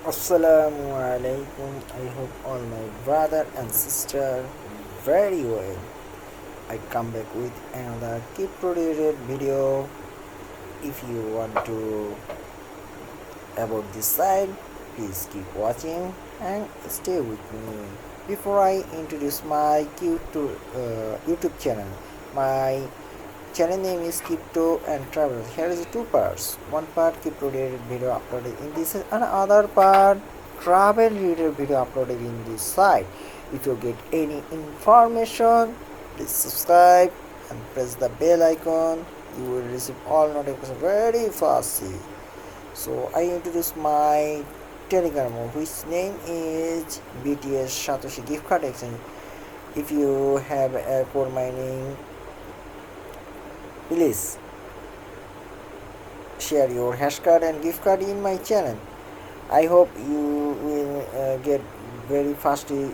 Assalamu alaikum. I hope all my brother and sister very well. I come back with another crypto related video. If you want to about this site, please keep watching and stay with me. Before I introduce my YouTube channel, my channel name is Crypto and Travel. Here is two parts. One part crypto related video uploaded in this and other part travel related video uploaded in this site. If you get any information, please subscribe and press the bell icon. You will receive all notifications very fastly. So I introduce my Telegram, which name is BTS Satoshi gift card exchange. If you have airport mining, please share your hash card and gift card in my channel. I hope you will get very fastly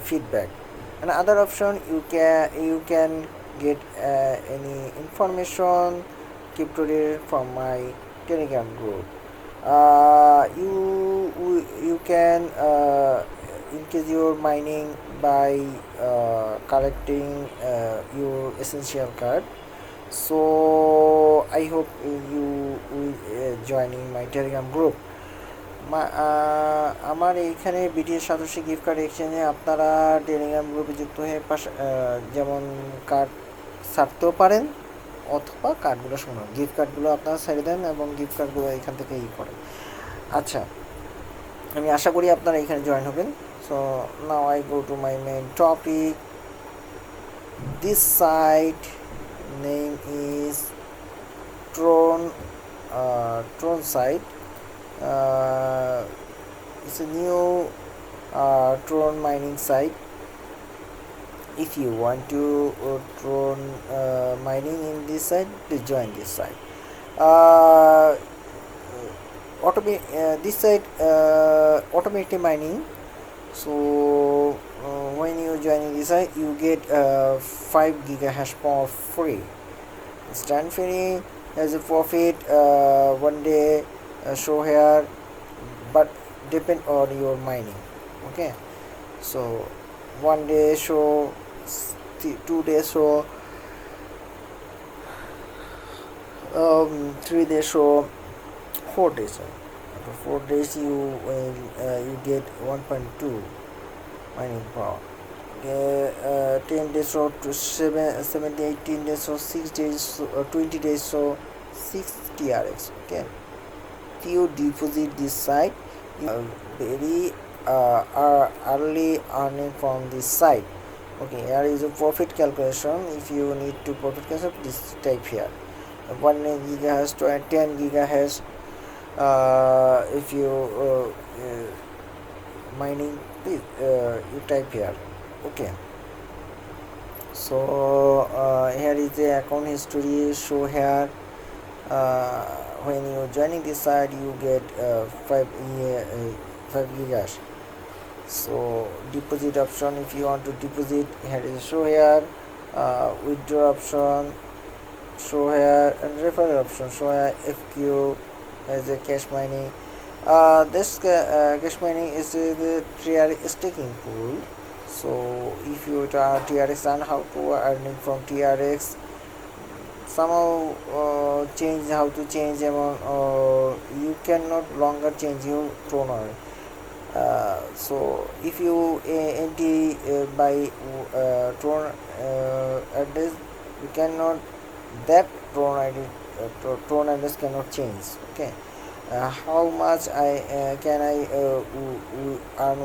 feedback. Another option, you can get any information keep related from my Telegram group. You can increase your mining by collecting your essential card. So I hope you will joining my Telegram group. আমার এইখানে BTS satoshi gift card এক্সচেঞ্জে আপনারা Telegram গ্রুপে যুক্ত হয়ে যেমন card ছাড়তেও পারেন অথবা কার্ডগুলো শোনান, গিফট কার্ডগুলো আপনারা ছেড়ে দেন এবং গিফট কার্ডগুলো এখান থেকে করেন। আচ্ছা, আমি আশা করি আপনারা এখানে জয়েন হবেন। So now I go to my main topic. This site name is Tron site. It's a new Tron mining site. If you want to Tron mining in this site, please join this site. This site automatic mining. So when you join this site, you get 5 gigahash power free. Instant free has a profit one day show here, but depend on your mining. Okay, so 1 day show, 2 days show, 3 days show, 4 days show. After 4 days you get 1.2 mining power. 10 days or 7 18 days or 6 days 20 days or 6 TRX. Okay, if you deposit this site, you very early earning from this site. Okay, here is a profit calculation. If you need to profit calculation, this type here 1 gigahash to 10 gigahash. If you mining, please you type here. Okay, so here is the account history show here. When you joining this site, you get 5 gigahash. So deposit option, if you want to deposit, here is show here. Withdraw option show here, and referral option show here. FQ as a cash mining. This cash mining is the TRX staking pool. So if you are TRX and how to earning from TRX, somehow change how to change amount, you cannot longer change your Tron. So if you enter by Tron address, you cannot, that Tron ID Tron address cannot change. Okay, how much can I earn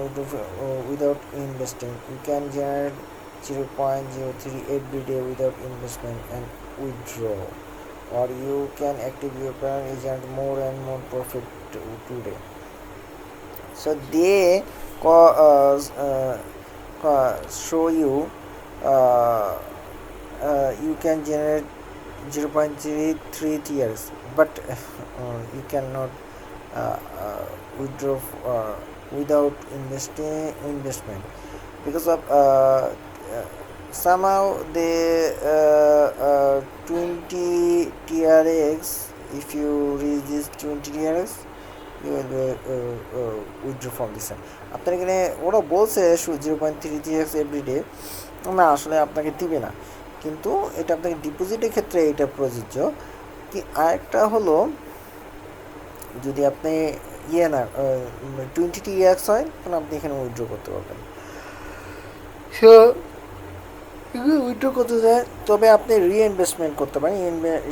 without investing? You can generate 0.03 every day without investment and withdraw, or you can active your parent agent more and more profit today. So they show you you can generate 0.33 TRX, but you cannot withdraw without investment because of somehow the 20 TRX. If you reach this 20 TRX, you will withdraw from this. আপনার এখানে ওরা বলছে 0.33x everyday, না আসলে আপনাকে দিবে না, কিন্তু এটা আপনাকে ডিপোজিটের ক্ষেত্রে এটা প্রযোজ্য। কি আরেকটা হলো, যদি আপনি না 20TRX হয় তাহলে আপনি এখানে উইথড্র করতে পারবেন। সো উইথড্র করতে যায়, তবে আপনি রিইনভেস্টমেন্ট করতে পারেন।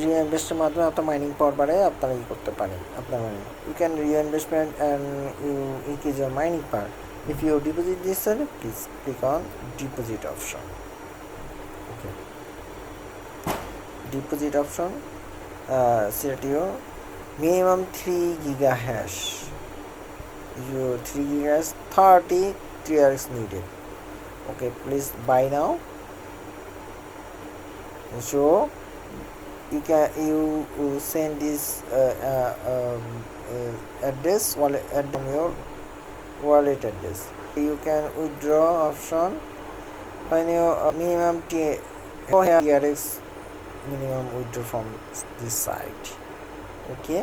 রিইনভেস্টের মাধ্যমে আপনার মাইনিং পাওয়ার বাড়ে, আপনারা করতে পারেন আপনার mining. You can reinvestment and you increase your mining power. If you deposit this salary, please click on deposit option. Okay, deposit option, set your minimum 3 giga hash. Your 3 gigas 30 TRX needed. Okay, please buy now. So you send this address, wallet from your wallet address. You can withdraw option when your minimum TRX minimum withdraw from this site. Okay,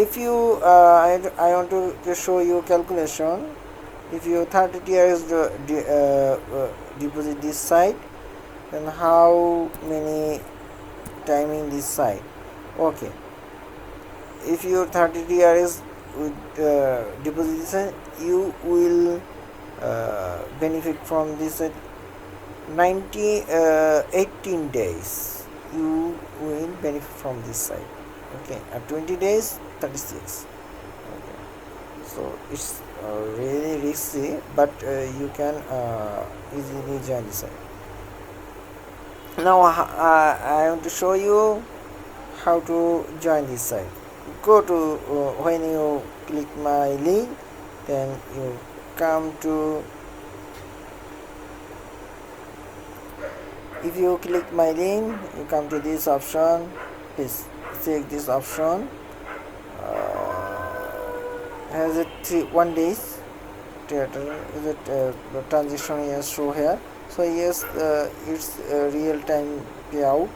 if you I want to show you calculation. If you 30 TRX deposit this site, then how many timing this site? Okay, if you 30 TRX with deposit this site, you will benefit from this at 18 days. You will benefit from this site. Okay, at 20 days 36. Okay, so it's really risky, but you can easily join this site. Now I want to show you how to join this site. Go to when you click my link, then you come to, if you click my link, you come to this option. Please check this option. Has it 1 days theater, is it the transaction is show here? So yes, it's real time payout.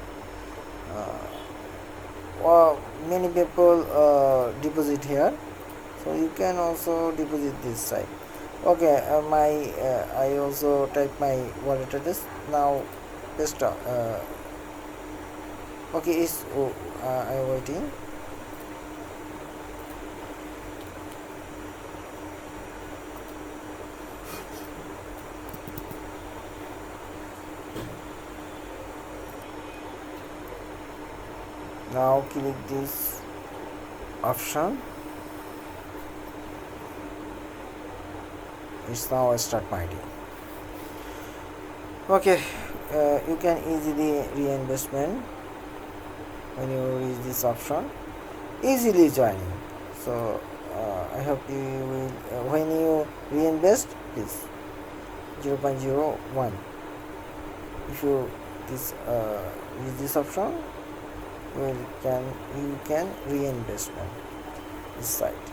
Many people deposit here, so you can also deposit this site. Okay, I also type my wallet address now. Best okay, is I'm waiting. Now click this option. It's now start mining. Okay, you can easily reinvestment when you reach this option, easily joining. So I hope you will when you reinvest, please 0.01. If you use this option, you can reinvestment this site.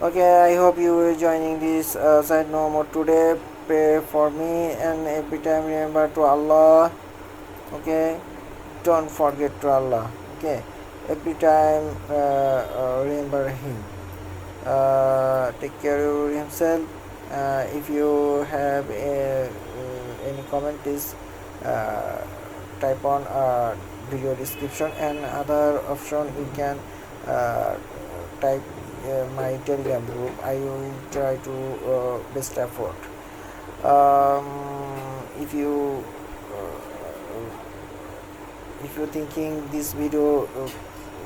Okay, I hope you will joining this site no more today. Pray for me, and every time remember to Allah. Okay, don't forget to Allah. Okay, every time remember Him. Take care of himself. If you have any comment, please type on video description, and other option you can type my Telegram group. I will try to best effort. If you thinking this video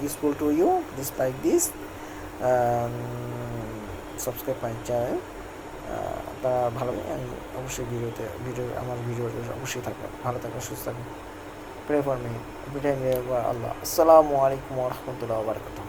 useful to you, just like this, subscribe my channel. আপনারা ভালো অবশ্যই আমার ভিডিওতে অবশ্যই থাকবেন, ভালো থাকবেন, সুস্থ থাকবেন। Pray for me. Every time, Allah. Assalamu alaikum wa rahmatullahi wa barakatuh.